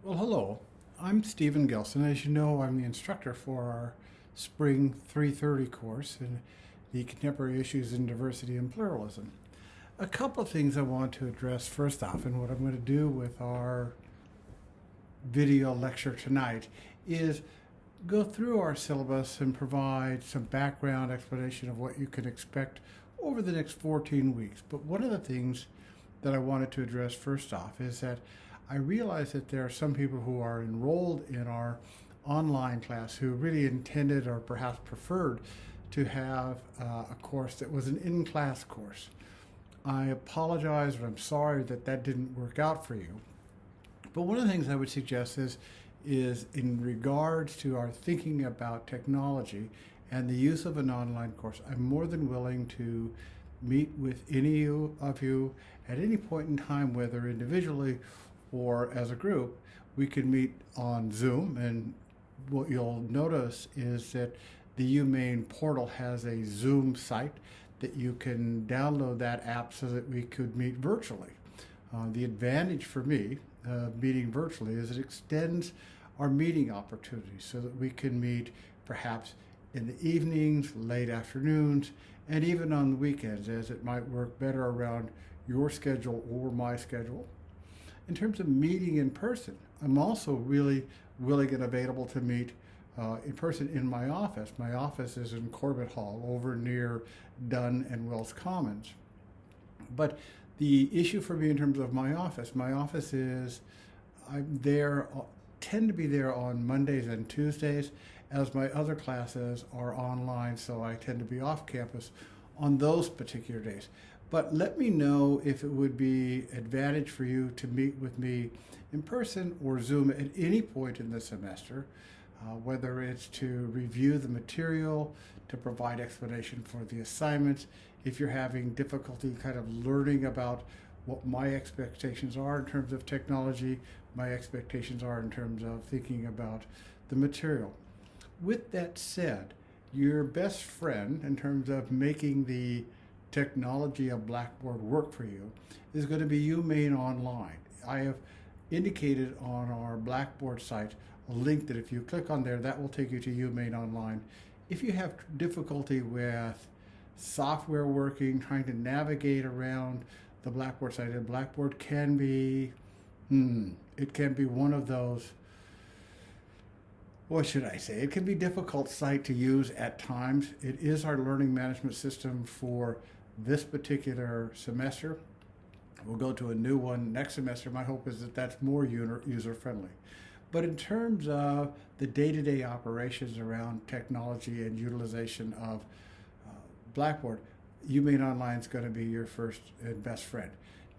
Well, hello. I'm Stephen Gelson. As you know, I'm the instructor for our Spring 330 course in the Contemporary Issues in Diversity and Pluralism. A couple of things I want to address first off, and what I'm going to do with our video lecture tonight is go through our syllabus and provide some background explanation of what you can expect over the next 14 weeks. But one of the things that I wanted to address first off is that I realize that there are some people who are enrolled in our online class who really intended or perhaps preferred to have a course that was an in-class course. I apologize, but I'm sorry that that didn't work out for you. But one of the things I would suggest is in regards to our thinking about technology and the use of an online course, I'm more than willing to meet with any of you at any point in time, whether individually or as a group. We can meet on Zoom, and what you'll notice is that the UMaine portal has a Zoom site that you can download that app so that we could meet virtually. The advantage for me meeting virtually is it extends our meeting opportunities so that we can meet perhaps in the evenings, late afternoons, and even on the weekends, as it might work better around your schedule or my schedule. In terms of meeting in person, I'm also really willing and available to meet in person in my office. My office is in Corbett Hall over near Dunn and Wells Commons. But the issue for me in terms of my office is I'm there, tend to be there on Mondays and Tuesdays, as my other classes are online, so I tend to be off campus on those particular days. But let me know if it would be advantage for you to meet with me in person or Zoom at any point in the semester, whether it's to review the material, to provide explanation for the assignments, if you're having difficulty kind of learning about what my expectations are in terms of technology, my expectations are in terms of thinking about the material. With that said, your best friend in terms of making the technology of Blackboard work for you is going to be UMaine Online. I have indicated on our Blackboard site a link that if you click on there, that will take you to UMaine Online. If you have difficulty with software working, trying to navigate around the Blackboard site, and Blackboard can be, it can be one of those, what should I say? It can be a difficult site to use at times. It is our learning management system for this particular semester. We'll go to a new one next semester. My hope is that that's more user-friendly. But in terms of the day-to-day operations around technology and utilization of Blackboard, UMaine Online is going to be your first and best friend.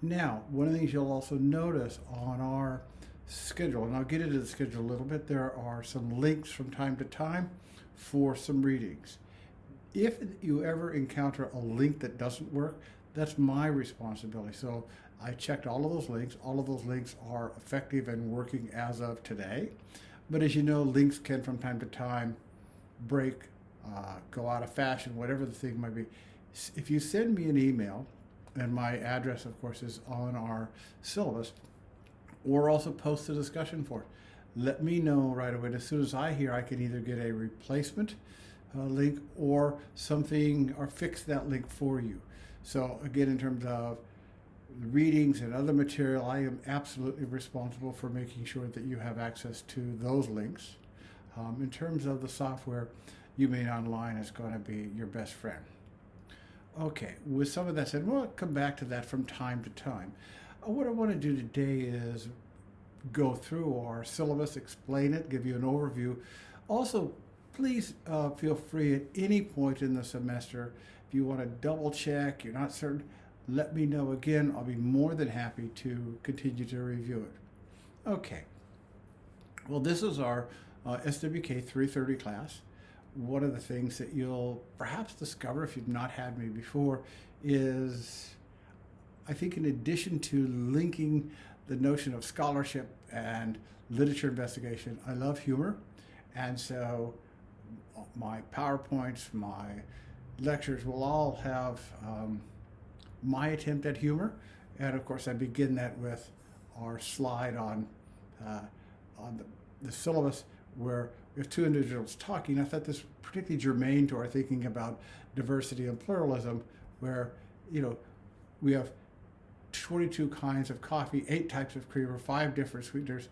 Now, one of the things you'll also notice on our schedule, and I'll get into the schedule a little bit, there are some links from time to time for some readings. If you ever encounter a link that doesn't work, that's my responsibility. So I checked all of those links. All of those links are effective and working as of today. But as you know, links can from time to time break, go out of fashion, whatever the thing might be. If you send me an email, and my address, of course, is on our syllabus, or also post a discussion for it, let me know right away. As soon as I hear, I can either get a replacement link or something, or fix that link for you. So again, in terms of readings and other material, I am absolutely responsible for making sure that you have access to those links. In terms of the software, UMaine Online is going to be your best friend. Okay, with some of that said, we'll come back to that from time to time. What I want to do today is go through our syllabus, explain it, give you an overview. Also, please feel free at any point in the semester, if you want to double check, you're not certain, let me know. Again, I'll be more than happy to continue to review it. Okay, well, this is our SWK 330 class. One of the things that you'll perhaps discover if you've not had me before is, I think, in addition to linking the notion of scholarship and literature investigation, I love humor. And so my PowerPoints, my lectures will all have my attempt at humor. And of course, I begin that with our slide on on the syllabus where we have two individuals talking. I thought this particularly germane to our thinking about diversity and pluralism, where we have 22 kinds of coffee, 8 types of creamer, 5 different sweeteners.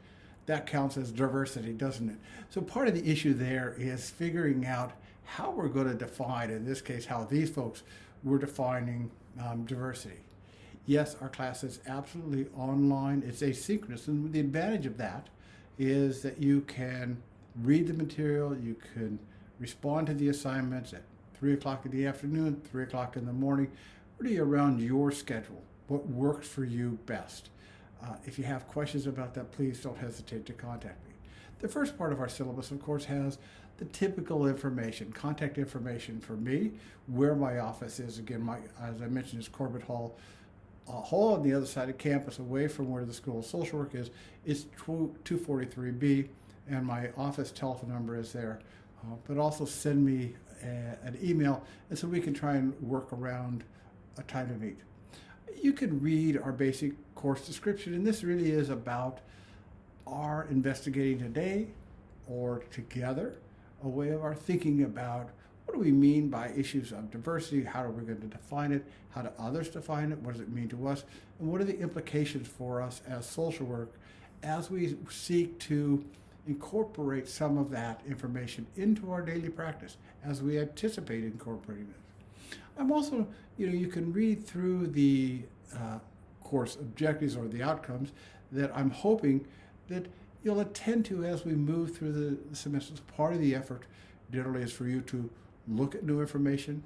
That counts as diversity, doesn't it? So part of the issue there is figuring out how we're going to define, in this case, how these folks were defining diversity. Yes, our class is absolutely online. It's asynchronous, and the advantage of that is that you can read the material, you can respond to the assignments at 3 o'clock in the afternoon, 3 o'clock in the morning, really around your schedule, what works for you best. If you have questions about that, please don't hesitate to contact me. The first part of our syllabus, of course, has the typical information, contact information for me, where my office is. Again, as I mentioned, is Corbett Hall. A hall on the other side of campus, away from where the School of Social Work is 243B, and my office telephone number is there. But also send me an email, and so we can try and work around a time to meet. You can read our basic course description, and this really is about our investigating today, or together, a way of our thinking about what do we mean by issues of diversity, how are we going to define it, how do others define it, what does it mean to us, and what are the implications for us as social work as we seek to incorporate some of that information into our daily practice, as we anticipate incorporating it. I'm also, you can read through the course objectives or the outcomes that I'm hoping that you'll attend to as we move through the semesters. Part of the effort generally is for you to look at new information,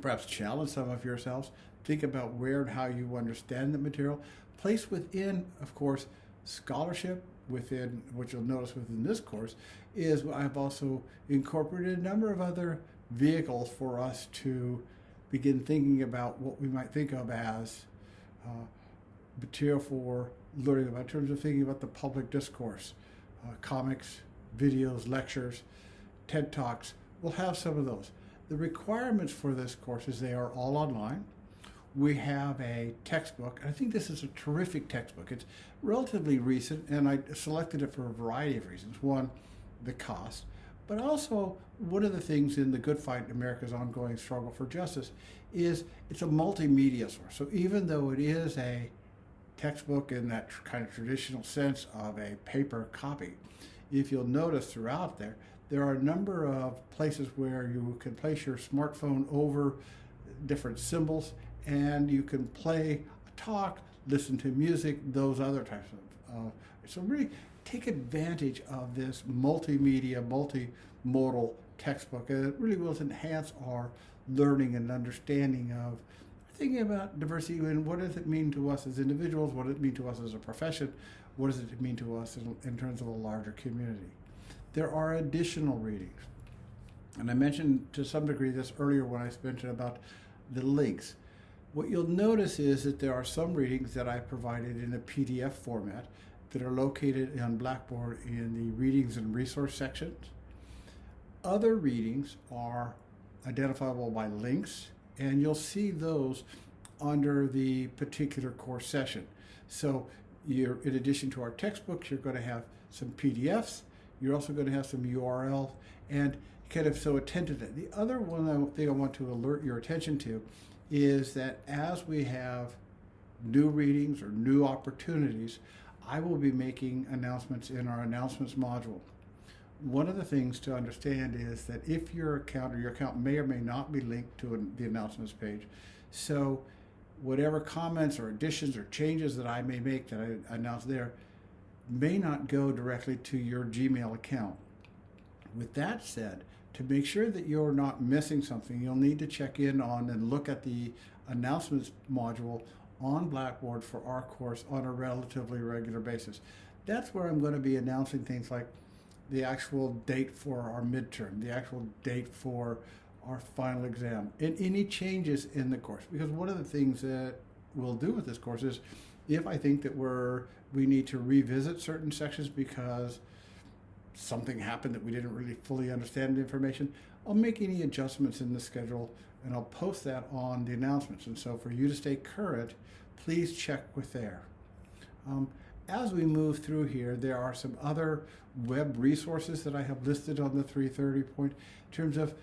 perhaps challenge some of yourselves, think about where and how you understand the material, place within, of course, scholarship. Within what you'll notice within this course is I've also incorporated a number of other vehicles for us to begin thinking about what we might think of as material for learning about, in terms of thinking about the public discourse, comics, videos, lectures, TED Talks. We'll have some of those. The requirements for this course is they are all online. We have a textbook. I think this is a terrific textbook. It's relatively recent, and I selected it for a variety of reasons. One, the cost, but also one of the things in the good fight, America's ongoing struggle for justice, is it's a multimedia source. So even though it is a textbook in that kind of traditional sense of a paper copy, if you'll notice throughout there are a number of places where you can place your smartphone over different symbols, and you can play a talk, listen to music, those other types of. So really take advantage of this multimedia, multimodal textbook, and it really will enhance our learning and understanding of thinking about diversity and what does it mean to us as individuals, what does it mean to us as a profession, what does it mean to us in terms of a larger community. There are additional readings, and I mentioned to some degree this earlier when I mentioned about the links. What you'll notice is that there are some readings that I provided in a PDF format that are located on Blackboard in the readings and resource sections. Other readings are identifiable by links, and you'll see those under the particular course session. So in addition to our textbooks, you're going to have some PDFs, you're also going to have some URLs, and kind of so attend to that. The other thing I want to alert your attention to is that as we have new readings or new opportunities, I will be making announcements in our announcements module. One of the things to understand is that if your account may or may not be linked to the announcements page, so whatever comments or additions or changes that I may make that I announce there may not go directly to your Gmail account. With that said, to make sure that you're not missing something, you'll need to check in on and look at the announcements module on Blackboard for our course on a relatively regular basis. That's where I'm going to be announcing things like the actual date for our midterm, the actual date for our final exam, and any changes in the course. Because one of the things that we'll do with this course is if I think that we need to revisit certain sections because something happened that we didn't really fully understand the information, I'll make any adjustments in the schedule and I'll post that on the announcements. And so for you to stay current, please check with there. As we move through here, there are some other web resources that I have listed on the 330 point in terms of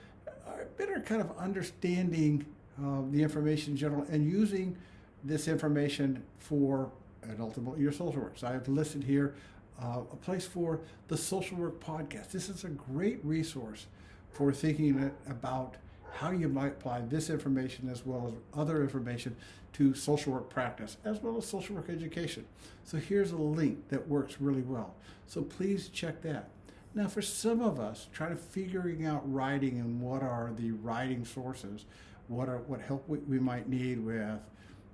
better kind of understanding the information in general and using this information for and ultimately your social work. So I have listed here a place for the Social Work Podcast. This is a great resource for thinking about how you might apply this information as well as other information to social work practice as well as social work education. So here's a link that works really well. So please check that. Now for some of us, trying to figuring out writing and what are the writing sources, what help we might need with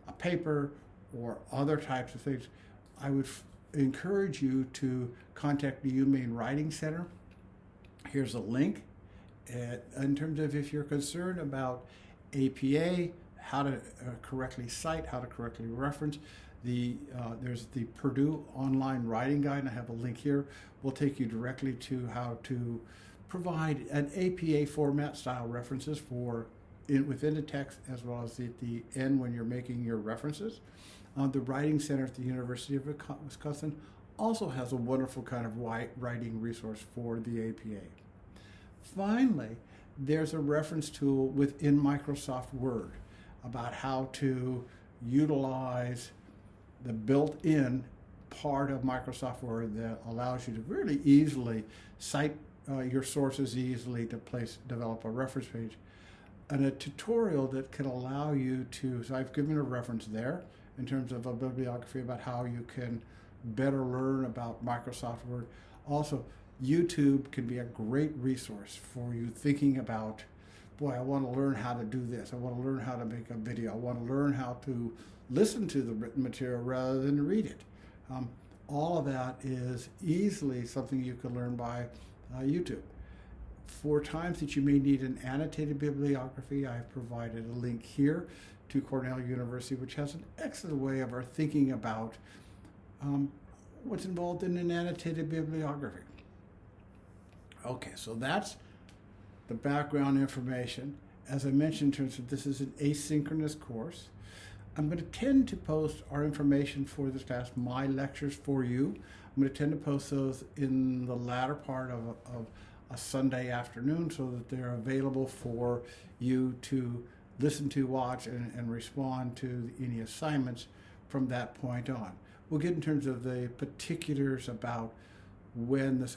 a paper or other types of things, I would encourage you to contact the UMaine Writing Center. Here's a link. In terms of if you're concerned about APA, how to correctly cite, how to correctly reference, there's the Purdue Online Writing Guide, and I have a link here. Will take you directly to how to provide an APA format style references within the text as well as at the end when you're making your references. The Writing Center at the University of Wisconsin also has a wonderful kind of writing resource for the APA. Finally, there's a reference tool within Microsoft Word about how to utilize the built-in part of Microsoft Word that allows you to really easily cite your sources easily to develop a reference page, and a tutorial that can allow you to, so I've given a reference there in terms of a bibliography about how you can better learn about Microsoft Word. Also, YouTube can be a great resource for you thinking about, boy, I want to learn how to do this. I want to learn how to make a video. I want to learn how to listen to the written material rather than read it. All of that is easily something you can learn by YouTube. For times that you may need an annotated bibliography, I have provided a link here to Cornell University, which has an excellent way of our thinking about what's involved in an annotated bibliography. Okay, so that's the background information. As I mentioned, in terms of this is an asynchronous course. I'm going to tend to post our information for this class, my lectures for you. I'm going to tend to post those in the latter part of a Sunday afternoon so that they're available for you to listen to, watch, and respond to any assignments from that point on. We'll get in terms of the particulars about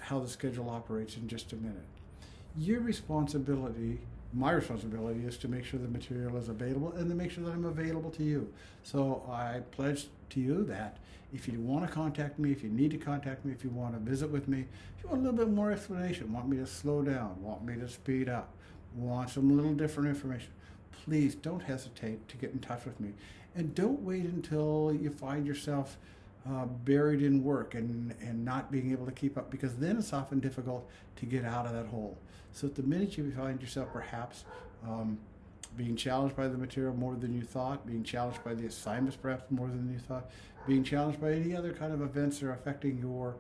how the schedule operates in just a minute. Your responsibility, my responsibility, is to make sure the material is available and to make sure that I'm available to you. So I pledge to you that if you want to contact me, if you need to contact me, if you want to visit with me, if you want a little bit more explanation, want me to slow down, want me to speed up, want some little different information, please don't hesitate to get in touch with me. And don't wait until you find yourself buried in work and not being able to keep up, because then it's often difficult to get out of that hole. So at the minute you find yourself perhaps being challenged by the material more than you thought, being challenged by the assignments perhaps more than you thought, being challenged by any other kind of events that are affecting your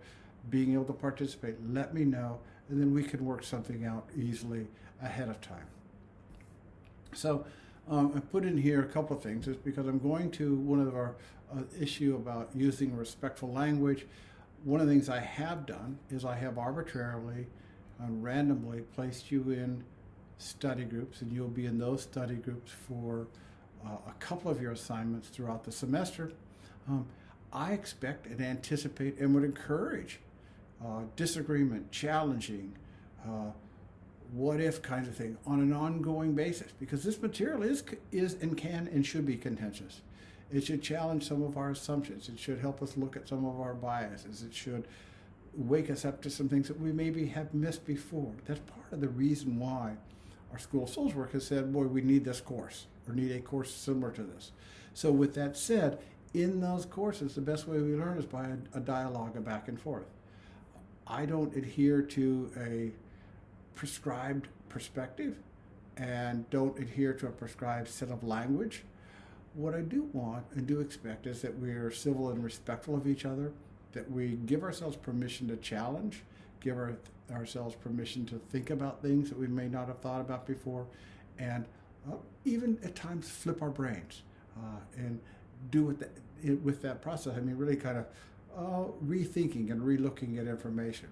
being able to participate, let me know, and then we can work something out easily ahead of time. So I put in here a couple of things. It's because I'm going to one of our issue about using respectful language. One of the things I have done is I have arbitrarily and randomly placed you in study groups, and you'll be in those study groups for a couple of your assignments throughout the semester. I expect and anticipate and would encourage disagreement, challenging, what if kinds of thing on an ongoing basis, because this material is and can and should be contentious. It should challenge some of our assumptions. It should help us look at some of our biases. It should wake us up to some things that we maybe have missed before. That's part of the reason why our School of Social Work has said, boy, we need this course or need a course similar to this. So with that said, in those courses, the best way we learn is by a dialogue, a back and forth. I don't adhere to a prescribed perspective and don't adhere to a prescribed set of language. What I do want and do expect is that we are civil and respectful of each other, that we give ourselves permission to challenge, give ourselves permission to think about things that we may not have thought about before, and even at times flip our brains and do with that process. I mean, really kind of rethinking and relooking at information.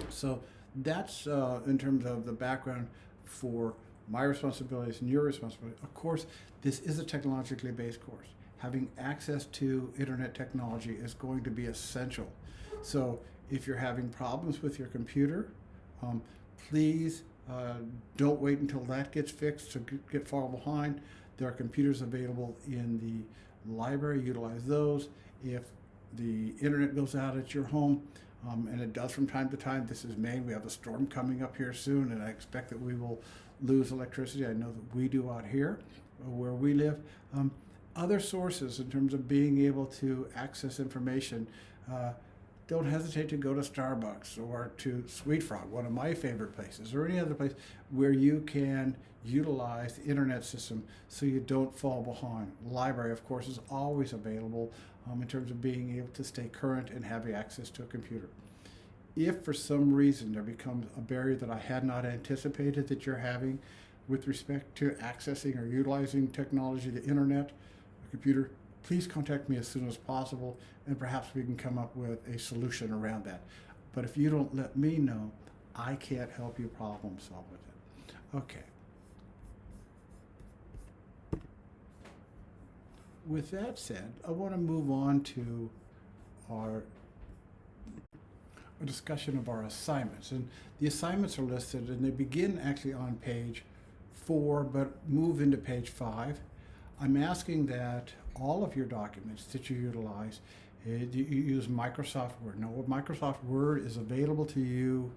So that's in terms of the background for my responsibilities and your responsibility. Of course, this is a technologically based course. Having access to internet technology is going to be essential. So if you're having problems with your computer, please don't wait until that gets fixed to get far behind. There are computers available in the library. Utilize those. If the internet goes out at your home, and it does from time to time. This is Maine. We have a storm coming up here soon, and I expect that we will lose electricity. I know that we do out here where we live. Other sources in terms of being able to access information, don't hesitate to go to Starbucks or to Sweet Frog, one of my favorite places, or any other place where you can utilize the internet system so you don't fall behind. Library, of course, is always available in terms of being able to stay current and having access to a computer. If for some reason there becomes a barrier that I had not anticipated that you're having with respect to accessing or utilizing technology, the internet, a computer, please contact me as soon as possible, and perhaps we can come up with a solution around that. But if you don't let me know, I can't help you problem solve with it. Okay. With that said, I want to move on to our discussion of our assignments. And the assignments are listed, and they begin actually on page 4, but move into page 5. I'm asking that all of your documents that you utilize, you use Microsoft Word. Now, Microsoft Word is available to you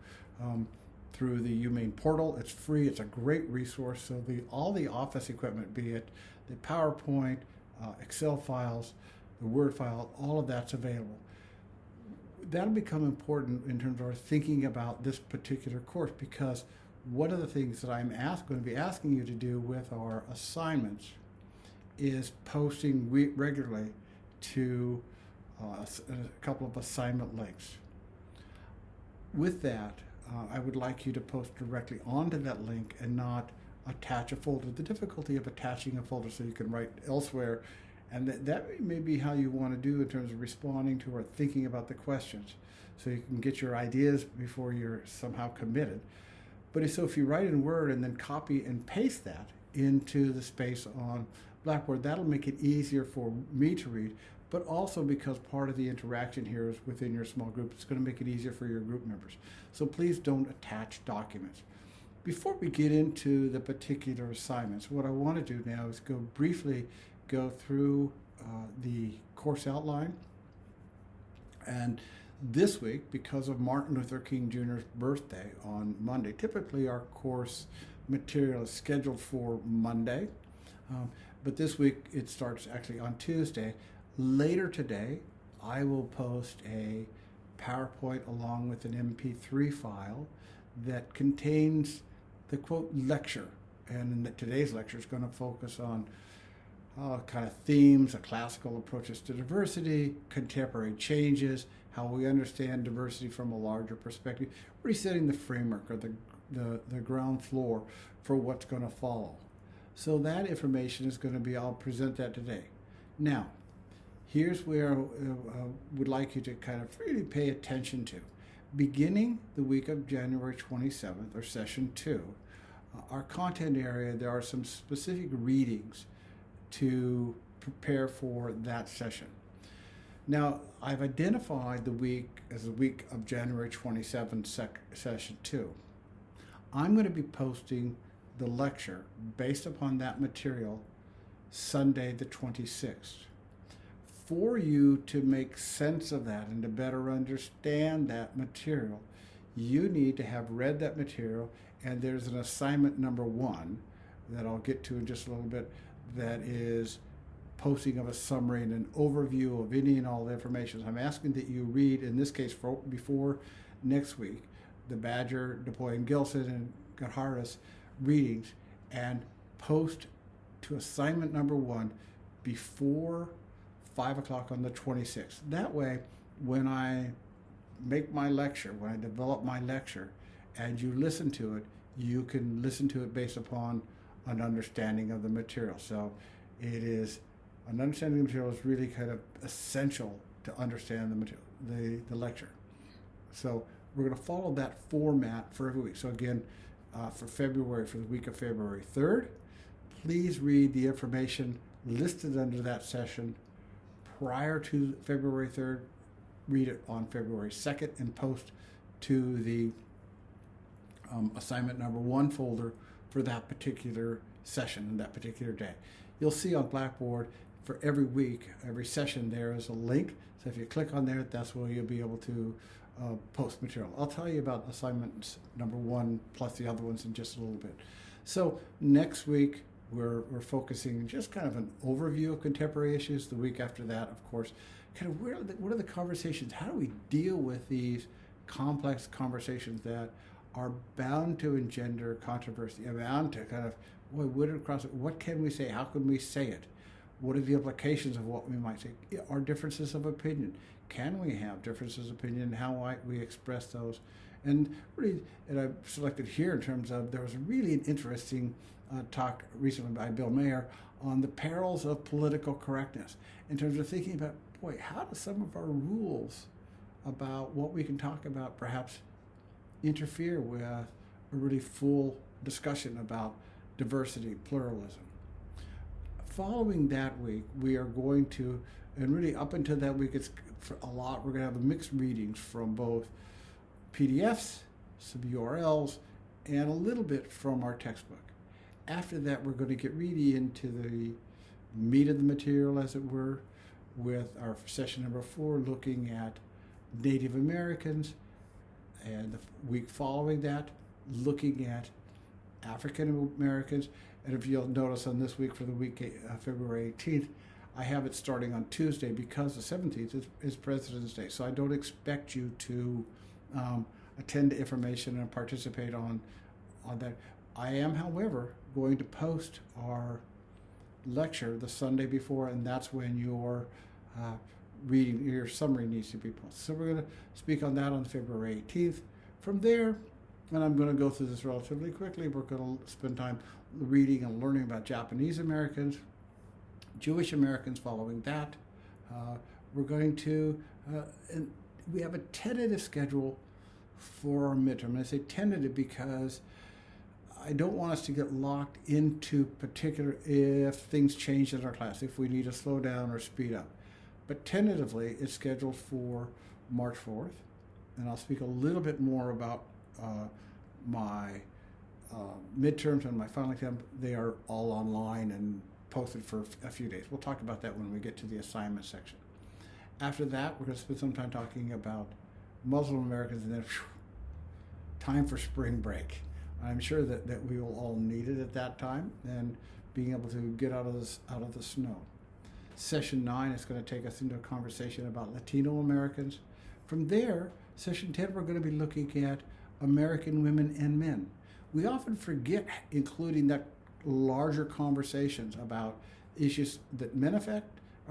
through the UMaine portal. It's free. It's a great resource. So all the Office equipment, be it the PowerPoint, Excel files, the Word file, all of that's available. That'll become important in terms of our thinking about this particular course, because one of the things that I'm going to be asking you to do with our assignments is posting regularly to a couple of assignment links. With that, I would like you to post directly onto that link and not attach a folder. The difficulty of attaching a folder so you can write elsewhere, and that may be how you want to do in terms of responding to or thinking about the questions, so you can get your ideas before you're somehow committed. But so if you write in Word and then copy and paste that into the space on Blackboard, that'll make it easier for me to read, but also because part of the interaction here is within your small group, it's going to make it easier for your group members. So please don't attach documents. Before we get into the particular assignments, what I want to do now is briefly go through the course outline. And this week, because of Martin Luther King Jr.'s birthday on Monday, typically our course material is scheduled for Monday, but this week it starts actually on Tuesday. Later today, I will post a PowerPoint along with an MP3 file that contains the quote lecture, and today's lecture is going to focus on kind of themes, classical approaches to diversity, contemporary changes, how we understand diversity from a larger perspective, resetting the framework or the ground floor for what's going to follow. So that information is going to be, I'll present that today. Now, here's where I would like you to kind of really pay attention to. Beginning the week of January 27th, or session 2, our content area, there are some specific readings to prepare for that session. Now, I've identified the week as the week of January 27th, session 2. I'm going to be posting the lecture based upon that material Sunday the 26th. For you to make sense of that and to better understand that material, you need to have read that material, and there's an assignment number 1 that I'll get to in just a little bit that is posting of a summary and an overview of any and all the information. So I'm asking that you read, in this case before next week, the Badger, DuPois, and Gilson, and Gaharis readings, and post to assignment number 1 before 5 o'clock on the 26th. That way, when I make my lecture, when I develop my lecture, and you listen to it, you can listen to it based upon an understanding of the material. So it is, an understanding of the material is really kind of essential to understand the material, the lecture. So we're going to follow that format for every week. So again, for the week of February 3rd, please read the information listed under that session prior to February 3rd. Read it on February 2nd and post to the assignment number 1 folder for that particular session and that particular day. You'll see on Blackboard for every week, every session, there is a link. So if you click on there, that's where you'll be able to post material. I'll tell you about assignment number 1 plus the other ones in just a little bit. So next week, we're focusing just kind of an overview of contemporary issues. The week after that, of course, kind of what are the conversations? How do we deal with these complex conversations that are bound to engender controversy, bound to kind of, what can we say? How can we say it? What are the implications of what we might say? Are differences of opinion? Can we have differences of opinion? How might we express those? And really, and I've selected here in terms of, there was really an interesting talk recently by Bill Mayer on the perils of political correctness, in terms of thinking about, how do some of our rules about what we can talk about perhaps interfere with a really full discussion about diversity, pluralism. Following that week, we are going to, and really up until that week, it's for a lot, we're going to have mixed readings from both PDFs, some URLs, and a little bit from our textbook. After that, we're going to get really into the meat of the material, as it were, with our session number 4, looking at Native Americans, and the week following that, looking at African Americans. And if you'll notice on this week, for the week February 18th, I have it starting on Tuesday because the 17th is President's Day. So I don't expect you to attend to information and participate on that. I am, however, going to post our lecture the Sunday before, and that's when your your summary needs to be posted. So we're going to speak on that on February 18th. From there, and I'm going to go through this relatively quickly, we're going to spend time reading and learning about Japanese Americans, Jewish Americans following that. We're going to, and we have a tentative schedule for our midterm. And I say tentative because I don't want us to get locked into particular if things change in our class, if we need to slow down or speed up. But tentatively, it's scheduled for March 4th. And I'll speak a little bit more about my midterms and my final exam. They are all online and posted for a few days. We'll talk about that when we get to the assignment section. After that, we're going to spend some time talking about Muslim Americans, and then time for spring break. I'm sure that we will all need it at that time, and being able to get out of the snow. Session 9 is going to take us into a conversation about Latino Americans. From there, Session 10, we're going to be looking at American women and men. We often forget including that larger conversations about issues that men are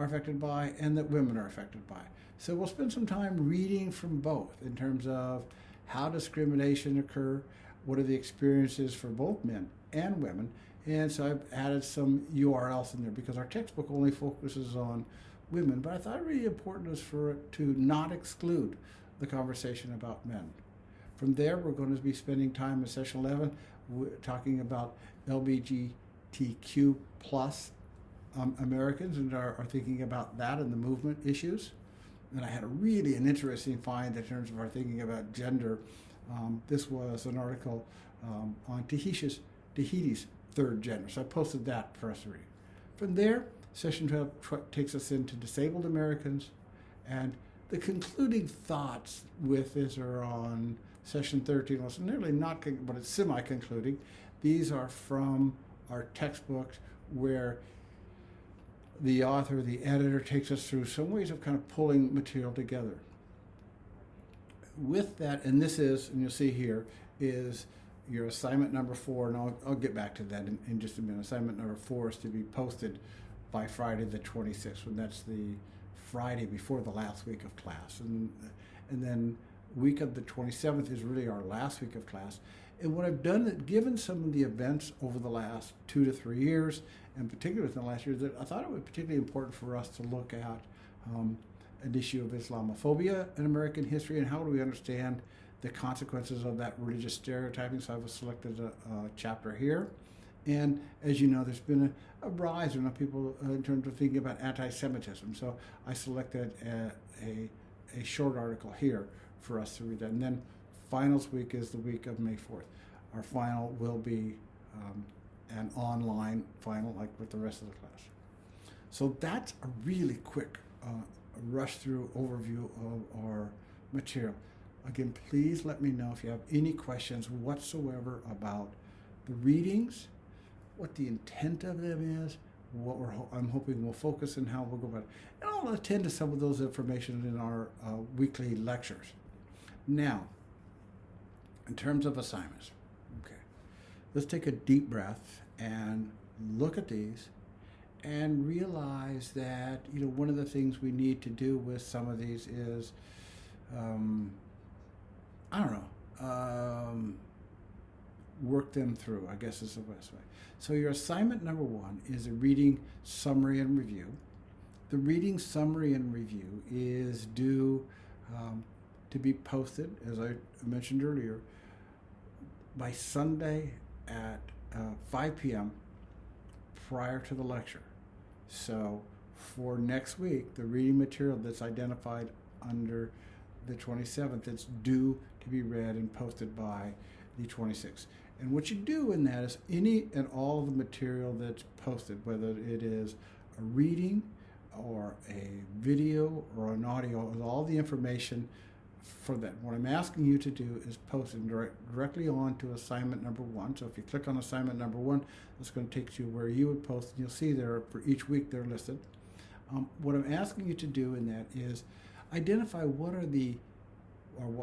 affected by and that women are affected by. So we'll spend some time reading from both in terms of how discrimination occur, what are the experiences for both men and women. And so I've added some URLs in there because our textbook only focuses on women, but I thought it really important was for it to not exclude the conversation about men. From there, we're going to be spending time in Session 11 talking about LGBTQ plus Americans, and are thinking about that and the movement issues. And I had an interesting find in terms of our thinking about gender. This was an article on Tahiti's third gender. So I posted that for us to read. From there, Session 12 takes us into disabled Americans, and the concluding thoughts with this are on Session 13. Well, it's nearly not, but it's semi-concluding. These are from our textbooks where the author, the editor, takes us through some ways of kind of pulling material together. With that, and this is, and you'll see here, is your assignment number 4, and I'll get back to that in just a minute. Assignment number 4 is to be posted by Friday the 26th, and that's the Friday before the last week of class. And then week of the 27th is really our last week of class. And what I've done, that given some of the events over the last 2 to 3 years, and particularly within the last year, that I thought it was particularly important for us to look at an issue of Islamophobia in American history, and how do we understand the consequences of that religious stereotyping. So I've selected a chapter here. And as you know, there's been a rise in people in terms of thinking about anti-Semitism. So I selected a short article here for us to read that. And then finals week is the week of May 4th. Our final will be an online final, like with the rest of the class. So that's a really quick rush through overview of our material. Again, please let me know if you have any questions whatsoever about the readings, what the intent of them is, what I'm hoping we'll focus and how we'll go about it. And I'll attend to some of those information in our weekly lectures. Now, in terms of assignments, okay, let's take a deep breath and look at these and realize that, one of the things we need to do with some of these is, work them through, I guess is the best way. So your assignment number 1 is a reading summary and review. The reading summary and review is due to be posted, as I mentioned earlier, by Sunday at 5 p.m. prior to the lecture. So for next week, the reading material that's identified under the 27th, it's due to be read and posted by the 26th. And what you do in that is any and all of the material that's posted, whether it is a reading or a video or an audio, all the information for that. What I'm asking you to do is post it directly on to assignment number 1. So if you click on assignment number 1, it's going to take you where you would post, and you'll see there for each week they're listed. What I'm asking you to do in that is identify what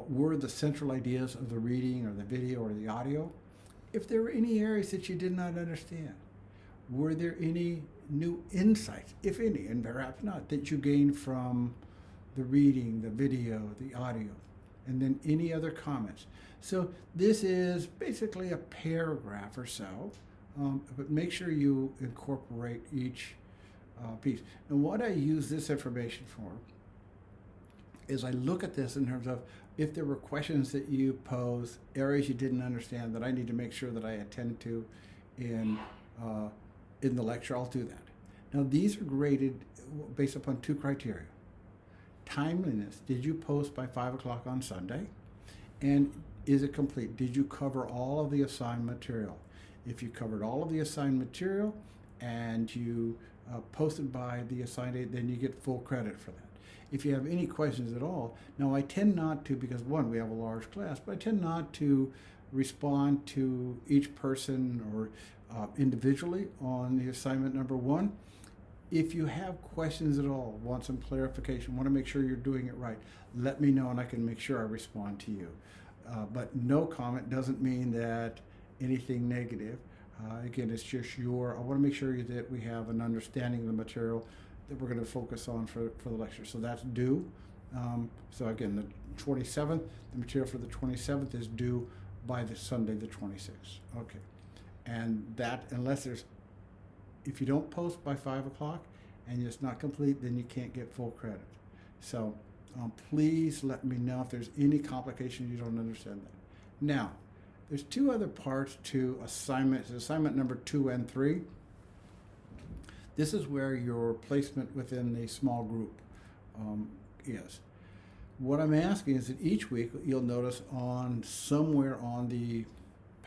were the central ideas of the reading or the video or the audio. If there were any areas that you did not understand, were there any new insights, if any, and perhaps not, that you gained from the reading, the video, the audio, and then any other comments. So this is basically a paragraph or so, but make sure you incorporate each piece. And what I use this information for is I look at this in terms of if there were questions that you pose, areas you didn't understand that I need to make sure that I attend to in the lecture, I'll do that. Now these are graded based upon 2 criteria. Timeliness, did you post by 5 o'clock on Sunday? And is it complete? Did you cover all of the assigned material? If you covered all of the assigned material and you posted by the assigned date, then you get full credit for that. If you have any questions at all, now I tend not to, because one, we have a large class, but I tend not to respond to each person or individually on the assignment number 1. If you have questions at all, want some clarification, want to make sure you're doing it right, let me know and I can make sure I respond to you. But no comment doesn't mean that anything negative. Again, it's just I want to make sure that we have an understanding of the material that we're going to focus on for the lecture. So that's due. So again, the 27th, the material for the 27th is due by the Sunday, the 26th. Okay. And that, if you don't post by 5 o'clock and it's not complete, then you can't get full credit. So please let me know if there's any complications you don't understand that. Now, there's 2 other parts to assignment number 2 and 3. This is where your placement within the small group is. What I'm asking is that each week you'll notice somewhere on the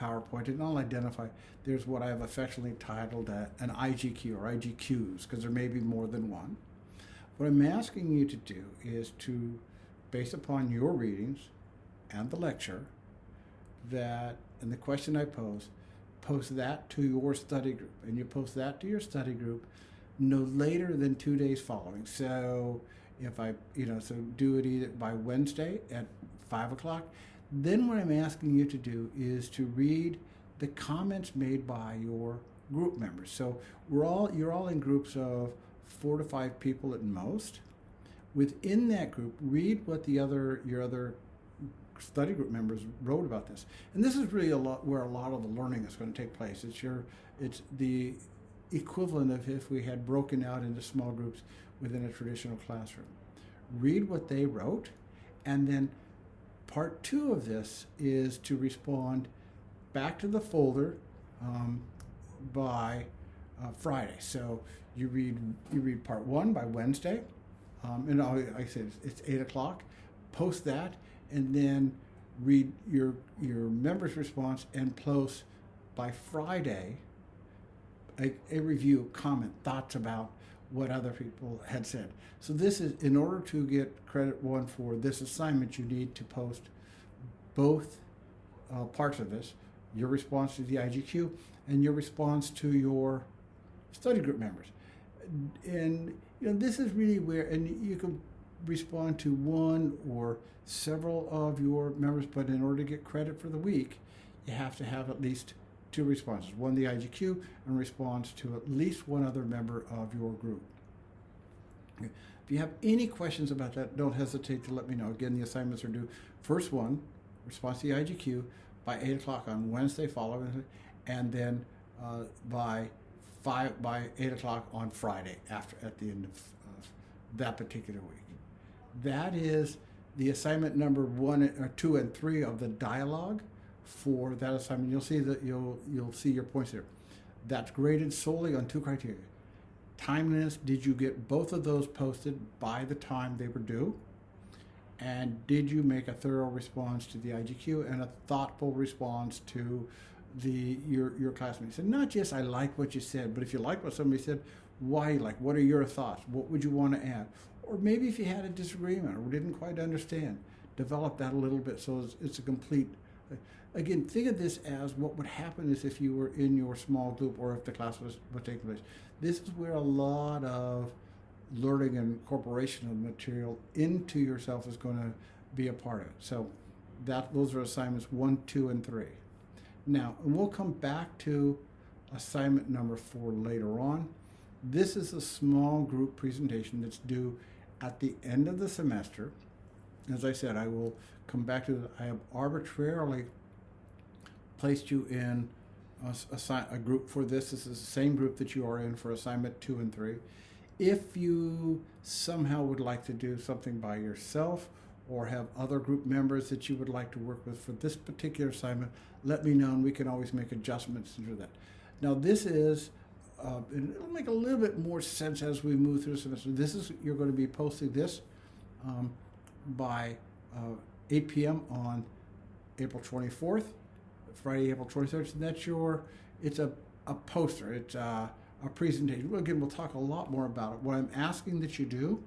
PowerPoint, and I'll identify, there's what I've affectionately titled an IGQ or IGQs, because there may be more than one. What I'm asking you to do is to, based upon your readings and the lecture, and the question I post that to your study group, and you post that to your study group no later than 2 days following. So if so do it either by Wednesday at 5 o'clock. Then what I'm asking you to do is to read the comments made by your group members. So you're all in groups of 4 to 5 people at most. Within that group, read what your other study group members wrote about this. And this is really where a lot of the learning is going to take place. It's the equivalent of if we had broken out into small groups within a traditional classroom. read what they wrote, and then part 2 of this is to respond back to the folder by Friday. So you read part 1 by Wednesday, and like I said, it's 8 o'clock. Post that, and then read your member's response and post by Friday a review, comment, thoughts about what other people had said. So this is, in order to get credit 1 for this assignment, you need to post both parts of this, your response to the IGQ and your response to your study group members. And this is really where, and you can respond to one or several of your members, but in order to get credit for the week, you have to have at least 2 responses, one the IGQ and response to at least one other member of your group. If you have any questions about that, don't hesitate to let me know. Again, the assignments are due. First one, response to the IGQ, by 8 o'clock on Wednesday following, and then by 8 o'clock on Friday at the end of that particular week. That is the assignment number 1, 2, and 3 of the dialogue for that assignment. You'll see that you'll see your points there. That's graded solely on 2 criteria. Timeliness, did you get both of those posted by the time they were due? And did you make a thorough response to the IGQ and a thoughtful response to your classmates? And not just, I like what you said, but if you like what somebody said, why? Like, what are your thoughts? What would you want to add? Or maybe if you had a disagreement or didn't quite understand, develop that a little bit so it's a complete. Again, think of this as what would happen is if you were in your small group or if the class was taking place. This is where a lot of learning and incorporation of material into yourself is going to be a part of it. So those are assignments 1, 2, and 3. Now, and we'll come back to assignment number 4 later on. This is a small group presentation that's due at the end of the semester. As I said, I will come back to that. I have arbitrarily placed you in a group for this. This is the same group that you are in for assignment 2 and 3. If you somehow would like to do something by yourself or have other group members that you would like to work with for this particular assignment, let me know and we can always make adjustments to do that. Now this is, and it'll make a little bit more sense as we move through the semester. You're going to be posting this by 8 p.m. on April 24th, Friday, April 23rd. And that's it's a poster. It's a presentation. Well, again, we'll talk a lot more about it. What I'm asking that you do,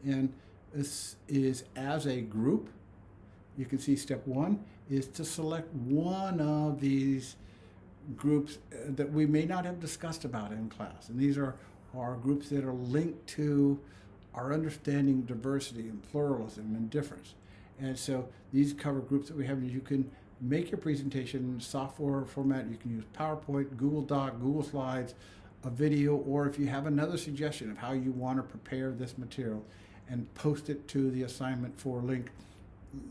and this is as a group, you can see step 1 is to select one of these groups that we may not have discussed about in class. And these are groups that are linked to our understanding of diversity and pluralism and difference. And so these cover groups that we have. You can make your presentation in software format. You can use PowerPoint, Google Doc, Google Slides, a video, or if you have another suggestion of how you want to prepare this material and post it to the assignment for link,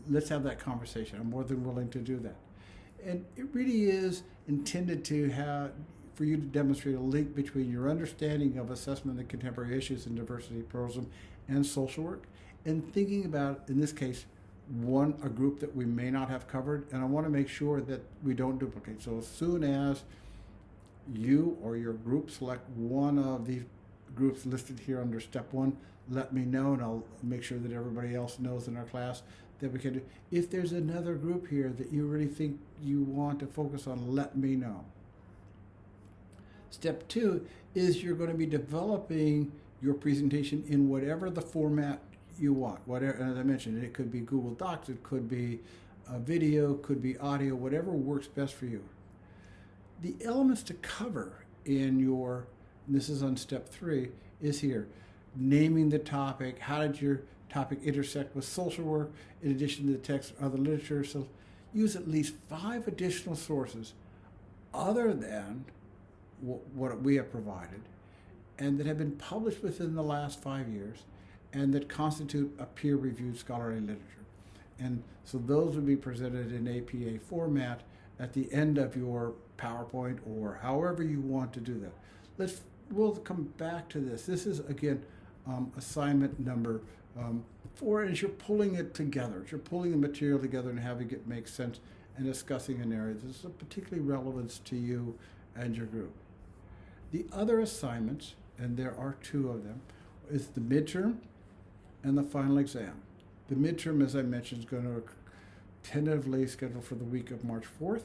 let's have that conversation. I'm more than willing to do that. And it really is intended for you to demonstrate a link between your understanding of assessment of contemporary issues in diversity, pluralism, and social work, and thinking about, in this case, a group that we may not have covered, and I want to make sure that we don't duplicate. So as soon as you or your group select one of these groups listed here under step 1, let me know, and I'll make sure that everybody else knows in our class that we can do. If there's another group here that you really think you want to focus on, let me know. Step 2 is you're going to be developing your presentation in whatever the format you want. Whatever, as I mentioned, it could be Google Docs, it could be a video, could be audio, whatever works best for you. The elements to cover in and this is on step 3, is here. Naming the topic, how did your topic intersect with social work, in addition to the text or other literature. So use at least 5 additional sources other than what we have provided and that have been published within the last 5 years and that constitute a peer-reviewed scholarly literature. And so those would be presented in APA format at the end of your PowerPoint or however you want to do that. We'll come back to this. This is, again, assignment number Four is you're pulling it together. You're pulling the material together and having it make sense and discussing an area that is of particularly relevance to you and your group. The other assignments, and there are two of them, is the midterm and the final exam. The midterm, as I mentioned, is going to tentatively scheduled for the week of March 4th.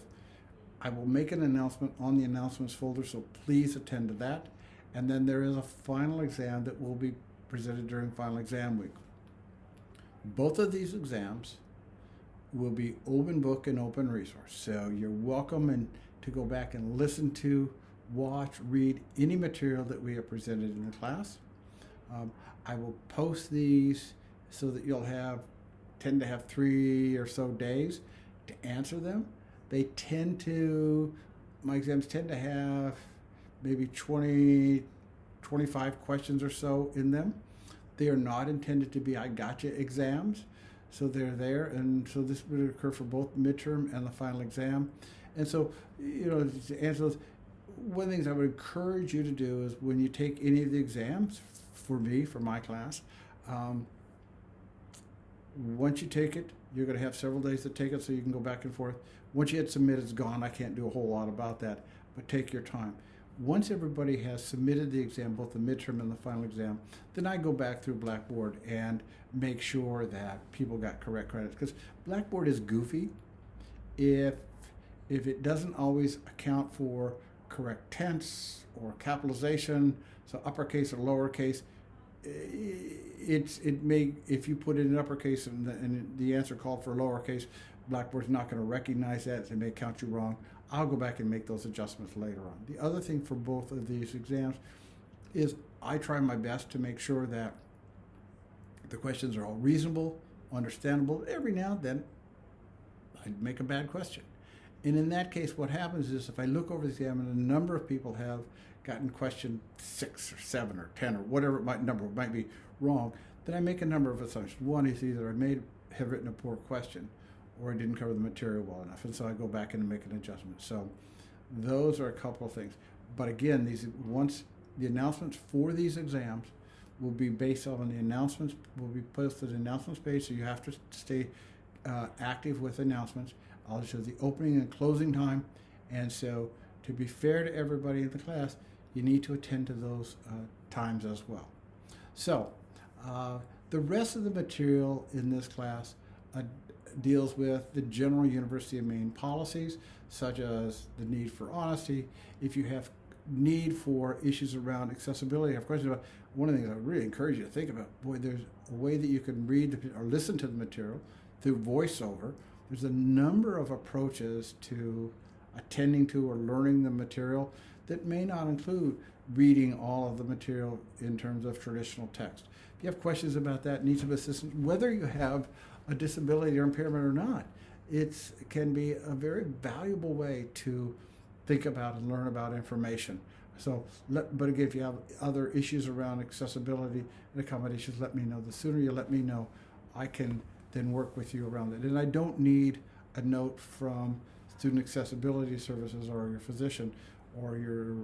I will make an announcement on the announcements folder, so please attend to that. And then there is a final exam that will be presented during final exam week. Both of these exams will be open book and open resource. So you're welcome to go back and listen to, watch, read any material that we have presented in the class. I will post these so that you'll tend to have 3 or so days to answer them. My exams tend to have maybe 20, 25 questions or so in them. They are not intended to be I gotcha exams, so they're there, and so this would occur for both midterm and the final exam. And so, to answer those, one of the things I would encourage you to do is when you take any of the exams, for my class, once you take it, you're going to have several days to take it so you can go back and forth. Once you hit submit, it's gone. I can't do a whole lot about that, but take your time. Once everybody has submitted the exam, both the midterm and the final exam, then I go back through Blackboard and make sure that people got correct credits. Because Blackboard is goofy. If it doesn't always account for correct tense or capitalization, so uppercase or lowercase, if you put it in uppercase and the answer called for lowercase, Blackboard's not going to recognize that. It may count you wrong. I'll go back and make those adjustments later on. The other thing for both of these exams is I try my best to make sure that the questions are all reasonable, understandable. Every now and then, I make a bad question. And in that case, what happens is if I look over the exam and a number of people have gotten question 6 or 7 or 10 or whatever number might be wrong, then I make a number of assumptions. One is either I have written a poor question or I didn't cover the material well enough, and so I go back and make an adjustment. So those are a couple of things. But again, once the announcements for these exams will be based on the announcements, will be posted on the announcements page, so you have to stay active with announcements. I'll show the opening and closing time, and so to be fair to everybody in the class, you need to attend to those times as well. So the rest of the material in this class deals with the general University of Maine policies, such as the need for honesty. If you have need for issues around accessibility, have questions about, one of the things I really encourage you to think about, there's a way that you can read or listen to the material through voiceover. There's a number of approaches to attending to or learning the material that may not include reading all of the material in terms of traditional text. If you have questions about that, need some assistance, whether you have a disability or impairment or not, it can be a very valuable way to think about and learn about information. So, but again, if you have other issues around accessibility and accommodations, let me know. The sooner you let me know, I can then work with you around it. And I don't need a note from Student Accessibility Services or your physician or your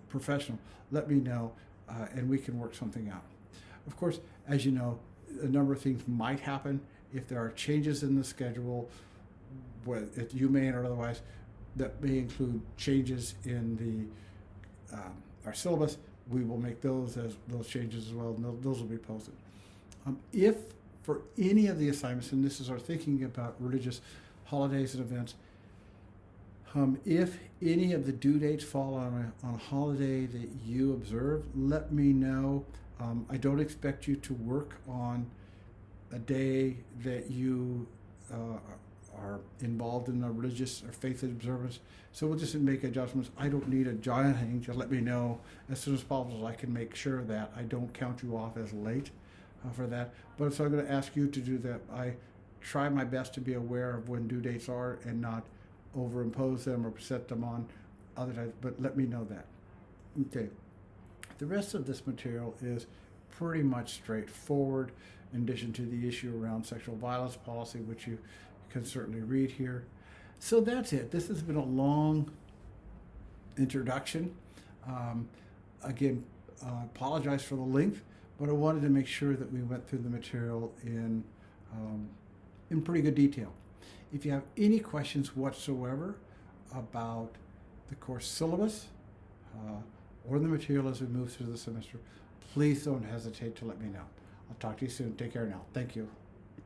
professional. Let me know, and we can work something out. Of course, as you know, a number of things might happen if there are changes in the schedule, if you may or otherwise, that may include changes in our syllabus. We will make those changes as well, and those will be posted. If for any of the assignments, and this is our thinking about religious holidays and events, if any of the due dates fall on a holiday that you observe, let me know. I don't expect you to work on a day that you are involved in a religious or faith observance. So we'll just make adjustments. I don't need a giant thing. Just let me know as soon as possible so I can make sure that I don't count you off as late for that. But so I'm going to ask you to do that. I try my best to be aware of when due dates are and not overimpose them or set them on other times, but let me know that. Okay. The rest of this material is pretty much straightforward, in addition to the issue around sexual violence policy, which you can certainly read here. So that's it. This has been a long introduction. Again, apologize for the length, but I wanted to make sure that we went through the material in pretty good detail. If you have any questions whatsoever about the course syllabus or the material as we move through the semester, please don't hesitate to let me know. I'll talk to you soon. Take care now. Thank you.